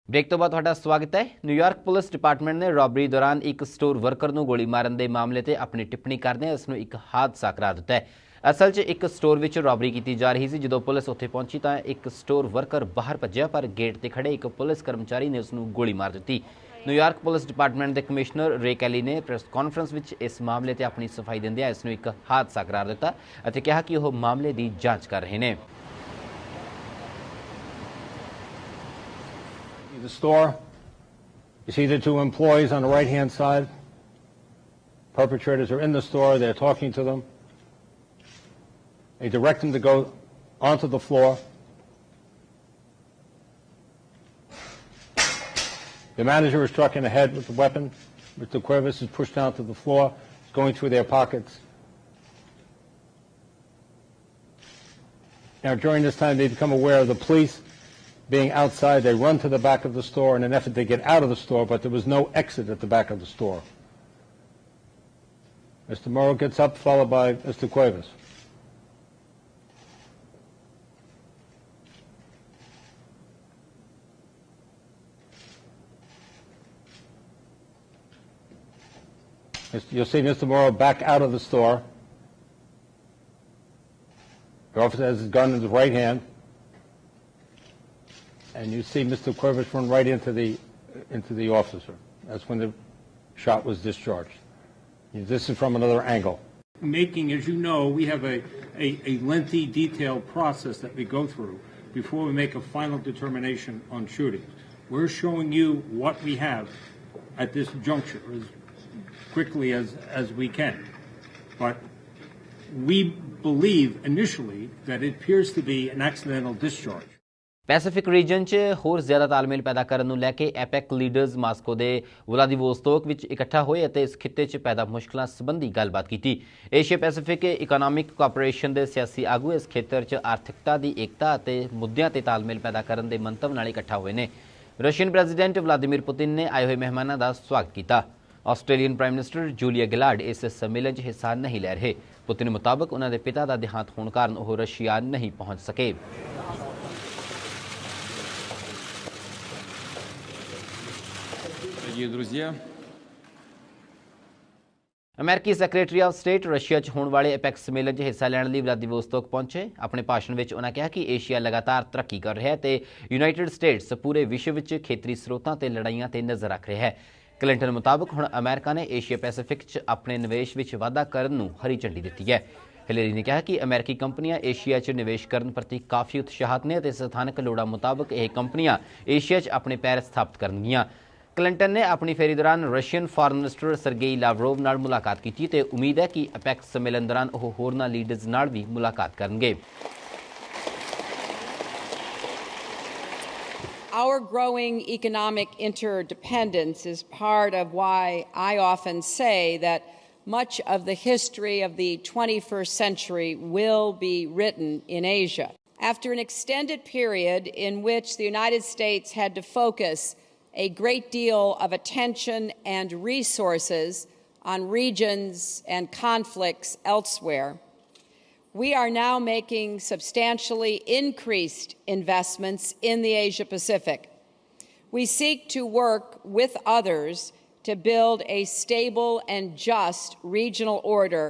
Break तो बाद तुहाडा स्वागत है। न्यूयॉर्क पुलिस डिपार्टमेंट ने रॉबरी दौरान एक स्टोर वर्कर ਨੂੰ ਗੋਲੀ ਮਾਰਨ ਦੇ ਮਾਮਲੇ ਤੇ ਆਪਣੀ ਟਿੱਪਣੀ ਕਰਦਿਆਂ ਇਸ ਨੂੰ ਇੱਕ ਹਾਦਸਾ ਕਰਾਰ ਦਿੱਤਾ ਹੈ। ਅਸਲ 'ਚ ਇੱਕ ਸਟੋਰ ਵਿੱਚ ਰੌਬਰੀ ਕੀਤੀ ਜਾ ਰਹੀ ਸੀ। ਜਦੋਂ ਪੁਲਿਸ ਉੱਥੇ ਪਹੁੰਚੀ ਤਾਂ ਇੱਕ ਸਟੋਰ ਵਰਕਰ ਬਾਹਰ ਭੱਜਿਆ, ਪਰ ਗੇਟ ਤੇ ਖੜੇ ਇੱਕ ਪੁਲਿਸ ਕਰਮਚਾਰੀ ਨੇ ਉਸ ਨੂੰ ਗੋਲੀ ਮਾਰ ਦਿੱਤੀ। न्यूयॉर्क पुलिस डिपार्टमेंट के कमिश्नर रे कैली ने प्रेस कॉन्फ्रेंस में इस मामले से अपनी सफाई दिंदियां इसनूं एक हादसा करार दिता और कहा कि वह मामले की जांच कर रहे हैं। The store, you see the two employees on the right-hand side. Perpetrators are in the store. They're talking to them. They direct them to go onto the floor. The manager is struck in the head with the weapon. Mr. Cuevas is pushed down to the floor. It's going through their pockets. Now, during this time, they become aware of the police being outside. They run to the back of the store in an effort to get out of the store, but there was no exit at the back of the store. Mr. Morrow gets up, followed by Mr. Cuevas. You'll see Mr. Morrow back out of the store. The officer has his gun in his right hand. And you see Mr. Cuevas run right into the officer. That's when the shot was discharged. This is from another angle. As you know, we have a lengthy, detailed process that we go through before we make a final determination on shootings. We're showing you what we have at this juncture as quickly as we can. But we believe initially that it appears to be an accidental discharge. Pacific region 'ਚ ਹੋਰ ਜ਼ਿਆਦਾ ਤਾਲਮੇਲ ਪੈਦਾ ਕਰਨ ਨੂੰ ਲੈ ਕੇ ਐਪੈਕ leaders Moscow ਦੇ ਵਲਾਦੀਵੋਸਤੋਕ ਵਿੱਚ ਇਕੱਠਾ ਹੋਏ ਅਤੇ ਇਸ ਖਿੱਤੇ 'ਚ ਪੈਦਾ ਮੁਸ਼ਕਲਾਂ ਸੰਬੰਧੀ ਗੱਲਬਾਤ ਕੀਤੀ। ਏਸ਼ੀਆ ਪੈਸੀਫਿਕ ਇਕਨੋਮਿਕ ਕੋਆਪਰੇਸ਼ਨ ਦੇ ਸਿਆਸੀ ਆਗੂ ਇਸ ਖੇਤਰ 'ਚ ਆਰਥਿਕਤਾ ਦੀ ਏਕਤਾ ਅਤੇ ਮੁੱਦਿਆਂ ਤੇ ਤਾਲਮੇਲ ਪੈਦਾ ਕਰਨ ਦੇ ਮੰਤਵ ਨਾਲ ਇਕੱਠਾ ਹੋਏ ਨੇ। ਰਸ਼ੀਅਨ ਪ੍ਰੈਜ਼ੀਡੈਂਟ ਵਲਾਦੀਮੀਰ ਪੁਤਿਨ ਨੇ ਆਏ ਹੋਏ ਮਹਿਮਾਨਾਂ ਦਾ ਸਵਾਗਤ ਕੀਤਾ। ਆਸਟ੍ਰੇਲੀਅਨ ਪ੍ਰਾਈਮ ਮਿਨਿਸਟਰ ਜੂਲੀਆ ਗਿਲਾਰਡ ਇਸ ਸੰਮੇਲਨ 'ਚ ਹਿੱਸਾ ਨਹੀਂ ਲੈ ਰਹੇ। ਪੁਤਿਨ ਮੁਤਾਬਕ ਉਹਨਾਂ ਦੇ ਪਿਤਾ ਦਾ ਦੇਹਾਂਤ ਹੋਣ ਕਾਰਨ ਉਹ ਰਸ਼ੀਆ ਨਹੀਂ ਪਹੁੰਚ ਸਕੇ। ਅਮਰੀਕੀ ਸੈਕਟਰੀ ਆਫ ਸਟੇਟ ਰਸ਼ੀਆ 'ਚ ਹੋਣ ਵਾਲੇ ਐਪੈਕ ਸੰਮੇਲਨ 'ਚ ਹਿੱਸਾ ਲੈਣ ਲਈ ਵਲਾਦੀਵੋਸਤੋਕ ਪਹੁੰਚੇ। ਆਪਣੇ ਭਾਸ਼ਣ ਵਿੱਚ ਉਹਨਾਂ ਕਿਹਾ ਕਿ ਏਸ਼ੀਆ ਲਗਾਤਾਰ ਤਰੱਕੀ ਕਰ ਰਿਹਾ ਹੈ ਤੇ ਯੂਨਾਈਟਿਡ ਸਟੇਟਸ ਪੂਰੇ ਵਿਸ਼ਵ ਵਿੱਚ ਖੇਤਰੀ ਸਰੋਤਾਂ ਤੇ ਲੜਾਈਆਂ ਤੇ ਨਜ਼ਰ ਰੱਖ ਰਿਹਾ ਹੈ। ਕਲਿੰਟਨ ਮੁਤਾਬਕ ਹੁਣ ਅਮਰੀਕਾ ਨੇ ਏਸ਼ੀਆ ਪੈਸੀਫਿਕ 'ਚ ਆਪਣੇ ਨਿਵੇਸ਼ ਵਿੱਚ ਵਾਧਾ ਕਰਨ ਨੂੰ ਹਰੀ ਝੰਡੀ ਦਿੱਤੀ ਹੈ। ਹਿਲੇਰੀ ਨੇ ਕਿਹਾ ਕਿ ਅਮਰੀਕੀ ਕੰਪਨੀਆਂ ਏਸ਼ੀਆ 'ਚ ਨਿਵੇਸ਼ ਕਰਨ ਪ੍ਰਤੀ ਕਾਫੀ ਉਤਸ਼ਾਹਿਤ ਨੇ ਅਤੇ ਸਥਾਨਕ ਲੋੜਾਂ ਮੁਤਾਬਕ ਇਹ ਕੰਪਨੀਆਂ ਏਸ਼ੀਆ 'ਚ ਆਪਣੇ ਪੈਰ ਸਥਾਪਿਤ ਕਰਨਗੀਆਂ। ਕਲਿੰਟਨ ਨੇ ਆਪਣੀ ਫੇਰੀ ਦੌਰਾਨ Russian foreign minister Sergei Lavrov ਨਾਲ ਮੁਲਾਕਾਤ ਕੀਤੀ ਤੇ ਉਮੀਦ ਹੈ ਕਿ ਅਪੈਕ ਸੰਮੇਲਨ ਦੌਰਾਨ ਉਹ ਹੋਰਨਾਂ ਲੀਡਰਜ਼ ਨਾਲ ਵੀ ਮੁਲਾਕਾਤ ਕਰਨਗੇ। Our growing economic interdependence is part of why I often say that much of the history of the 21st century will be written in Asia. After an extended period in which the United States had to focus a great deal of attention and resources on regions and conflicts elsewhere, we are now making substantially increased investments in the Asia-Pacific. We seek to work with others to build a stable and just regional order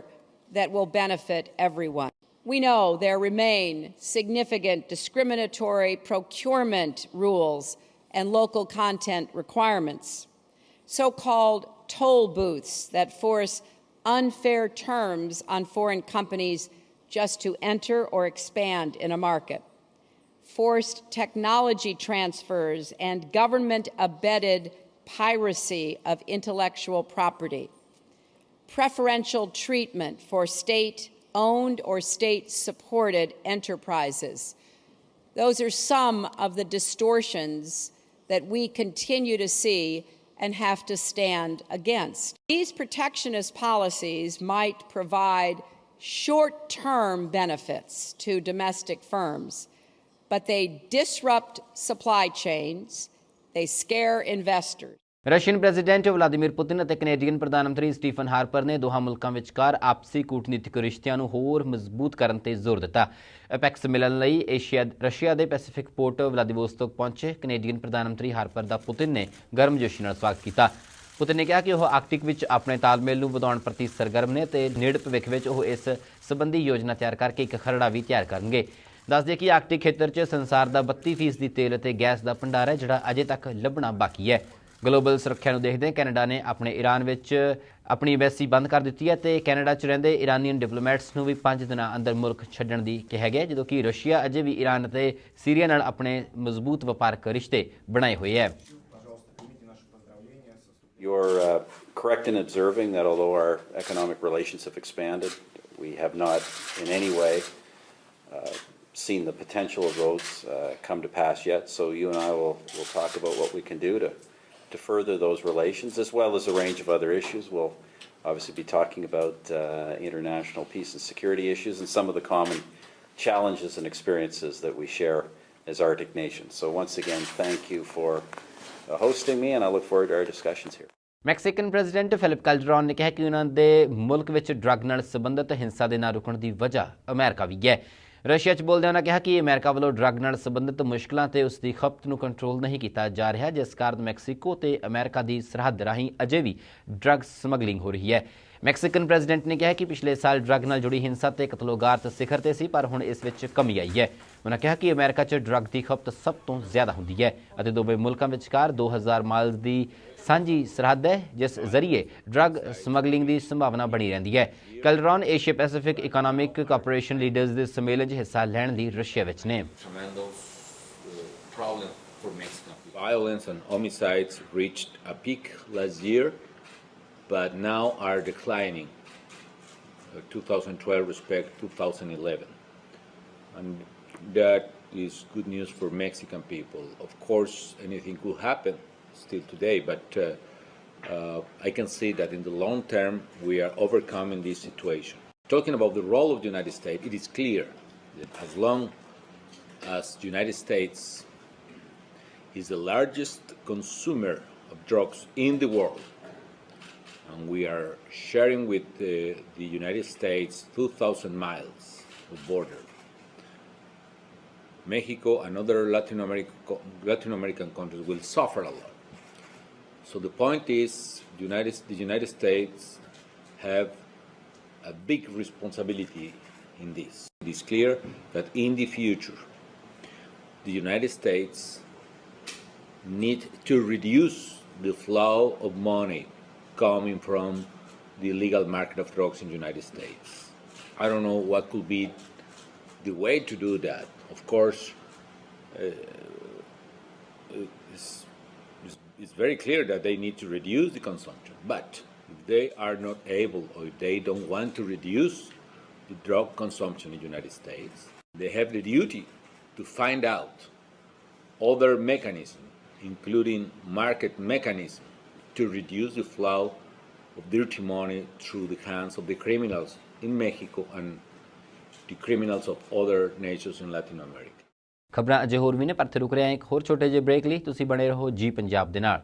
that will benefit everyone. We know there remain significant discriminatory procurement rules and local content requirements, so-called toll booths that force unfair terms on foreign companies just to enter or expand in a market, forced technology transfers and government-abetted piracy of intellectual property, preferential treatment for state-owned or state-supported enterprises. Those are some of the distortions that we continue to see and have to stand against. These protectionist policies might provide short-term benefits to domestic firms, but they disrupt supply chains, they scare investors. Russian president Vladimir Putin ਅਤੇ Canadian ਪ੍ਰਧਾਨ ਮੰਤਰੀ Stephen Harper ਨੇ ਦੋਹਾਂ ਮੁਲਕਾਂ ਵਿਚਕਾਰ ਆਪਸੀ ਕੂਟਨੀਤਿਕ ਰਿਸ਼ਤਿਆਂ ਨੂੰ ਹੋਰ ਮਜ਼ਬੂਤ ਕਰਨ ਤੇ ਜ਼ੋਰ ਦਿੱਤਾ। ਐਪੈਕਸ ਮਿਲਣ ਲਈ ਰਸ਼ੀਆ ਦੇ ਪੈਸੀਫਿਕ ਪੋਰਟ ਵਲਾਦੀਵੋਸਤੋਕ ਪਹੁੰਚੇ ਕੈਨੇਡੀਅਨ ਪ੍ਰਧਾਨ ਮੰਤਰੀ ਹਾਰਪਰ ਦਾ ਪੁਤਿਨ ਨੇ ਗਰਮਜੋਸ਼ੀ ਨਾਲ ਸਵਾਗਤ ਕੀਤਾ। ਪੁਤਿਨ ਨੇ ਕਿਹਾ ਕਿ ਉਹ ਆਰਕਟਿਕ ਵਿੱਚ ਆਪਣੇ ਤਾਲਮੇਲ ਨੂੰ ਵਧਾਉਣ ਪ੍ਰਤੀ ਸਰਗਰਮ ਨੇ ਅਤੇ ਨੇੜੇ ਭਵਿੱਖ ਵਿੱਚ ਉਹ ਇਸ ਸੰਬੰਧੀ ਯੋਜਨਾ ਤਿਆਰ ਕਰਕੇ ਇੱਕ ਖਰੜਾ ਵੀ ਤਿਆਰ ਕਰਨਗੇ। ਦੱਸ ਦਈਏ ਕਿ ਆਰਕਟਿਕ ਖੇਤਰ 'ਚ ਸੰਸਾਰ ਦਾ 32% ਤੇਲ ਅਤੇ ਗੈਸ ਦਾ ਭੰਡਾਰ ਹੈ ਜਿਹੜਾ ਅਜੇ ਤੱਕ ਲੱਭਣਾ ਬਾਕੀ ਹੈ। ਗਲੋਬਲ ਸੁਰੱਖਿਆ ਨੂੰ ਦੇਖਦੇ ਕੈਨੇਡਾ ਨੇ ਆਪਣੇ ਈਰਾਨ ਵਿੱਚ ਆਪਣੀ ਐਮਬੈਸੀ ਬੰਦ ਕਰ ਦਿੱਤੀ ਹੈ ਅਤੇ ਕੈਨੇਡਾ 'ਚ ਰਹਿੰਦੇ ਇਰਾਨੀਅਨ ਡਿਪਲੋਮੈਟਸ ਨੂੰ ਵੀ 5 ਦਿਨਾਂ ਅੰਦਰ ਮੁਲਕ ਛੱਡਣ ਦੀ ਕਿਹਾ ਗਿਆ, ਜਦੋਂ ਕਿ ਰਸ਼ੀਆ ਅਜੇ ਵੀ ਈਰਾਨ ਅਤੇ ਸੀਰੀਆ ਨਾਲ ਆਪਣੇ ਮਜ਼ਬੂਤ ਵਪਾਰਕ ਰਿਸ਼ਤੇ ਬਣਾਏ ਹੋਏ ਹੈ। You're correct in observing that although our economic relations have expanded, we have not in any way seen the potential of those come to pass yet. So you and I will talk about what we can do to further those relations, as well as a range of other issues. We'll obviously be talking about international peace and security issues and some of the common challenges and experiences that we share as Arctic nations. So once again, thank you for hosting me, and I look forward to our discussions here. Mexican president Felipe Calderon ਨੇ ਕਿਹਾ ਕਿ ਉਹਨਾਂ ਦੇ ਮੁਲਕ ਵਿੱਚ drug ਨਾਲ ਸੰਬੰਧਿਤ ਹਿੰਸਾ ਦੇ ਨਾ ਰੁਕਣ ਦੀ ਵਜ੍ਹਾ ਅਮਰੀਕਾ ਵੀ ਹੈ। ਰਸ਼ੀਆ 'ਚ ਬੋਲਦਿਆਂ ਉਹਨਾਂ ਕਿਹਾ ਕਿ ਅਮਰੀਕਾ ਵੱਲੋਂ ਡਰੱਗ ਨਾਲ ਸੰਬੰਧਿਤ ਮੁਸ਼ਕਲਾਂ ਤੇ ਉਸ ਦੀ ਖਪਤ ਨੂੰ ਕੰਟਰੋਲ ਨਹੀਂ ਕੀਤਾ ਜਾ ਰਿਹਾ, ਜਿਸ ਕਾਰਨ ਮੈਕਸੀਕੋ ਤੇ ਅਮਰੀਕਾ ਦੀ ਸਰਹੱਦ ਰਾਹੀਂ ਅਜੇ ਵੀ ਡਰੱਗ ਸਮਗਲਿੰਗ ਹੋ ਰਹੀ ਹੈ। ਮੈਕਸੀਕਨ ਪ੍ਰੈਜ਼ੀਡੈਂਟ ਨੇ ਕਿਹਾ ਕਿ ਪਿਛਲੇ ਸਾਲ ਡਰੱਗ ਨਾਲ ਜੁੜੀ ਹਿੰਸਾ ਤੇ ਕਤਲੋਗਾਰਤ ਸਿਖਰ ਤੇ ਸੀ, ਪਰ ਹੁਣ ਇਸ ਵਿੱਚ ਕਮੀ ਆਈ ਹੈ। ਉਹਨਾਂ ਕਿਹਾ ਕਿ ਅਮਰੀਕਾ 'ਚ ਡਰੱਗ ਦੀ ਖਪਤ ਸਭ ਤੋਂ ਜ਼ਿਆਦਾ ਹੁੰਦੀ ਹੈ ਅਤੇ ਦੋਵੇਂ ਮੁਲਕਾਂ ਵਿਚਕਾਰ 2000 ਮਾਈਲ ਦੀ ਸਾਂਝੀ ਸਰਹੱਦ ਹੈ, ਜਿਸ ਜ਼ਰੀਏ ਡਰੱਗ ਸਮਗਲਿੰਗ ਦੀ ਸੰਭਾਵਨਾ ਬਣੀ ਰਹਿੰਦੀ ਹੈ। Calderon Asia Pacific economic cooperation leaders ਦੇ ਸੰਮੇਲਨ 'ਚ ਹਿੱਸਾ ਲੈਣ ਲਈ ਰਸ਼ੀਆ ਵਿੱਚ ਨੇ। Violence and homicides reached a peak last year, but now are declining. 2012 respect 2011, and that is good news for Mexican people. Of course, anything could happen still today, but I can see that in the long term we are overcoming this situation. Talking about the role of the United States, it is clear that as long as the United States is the largest consumer of drugs in the world, and we are sharing with the United States 2,000 miles of border. Mexico and other Latin American countries will suffer a lot. So the point is, the United States have a big responsibility in this. It is clear that in the future, the United States need to reduce the flow of money coming from the illegal market of drugs in the United States. I don't know what could be the way to do that. Of course, it's very clear that they need to reduce the consumption, but if they are not able, or if they don't want to reduce the drug consumption in the United States, they have the duty to find out other mechanisms, including market mechanisms, to reduce the flow of dirty money through the hands of the criminals in Mexico and the criminals of other nations in Latin America. ਖਬਰਾਂ ਅਜੇ ਹੋਰ ਵੀ ਨੇ, ਪਰ ਇੱਥੇ ਰੁਕ ਰਹੇ ਹਾਂ ਇੱਕ ਹੋਰ ਛੋਟੇ ਜਿਹੇ ਬ੍ਰੇਕ ਲਈ। ਤੁਸੀਂ ਬਣੇ ਰਹੋ ਜੀ ਪੰਜਾਬ ਦੇ ਨਾਲ।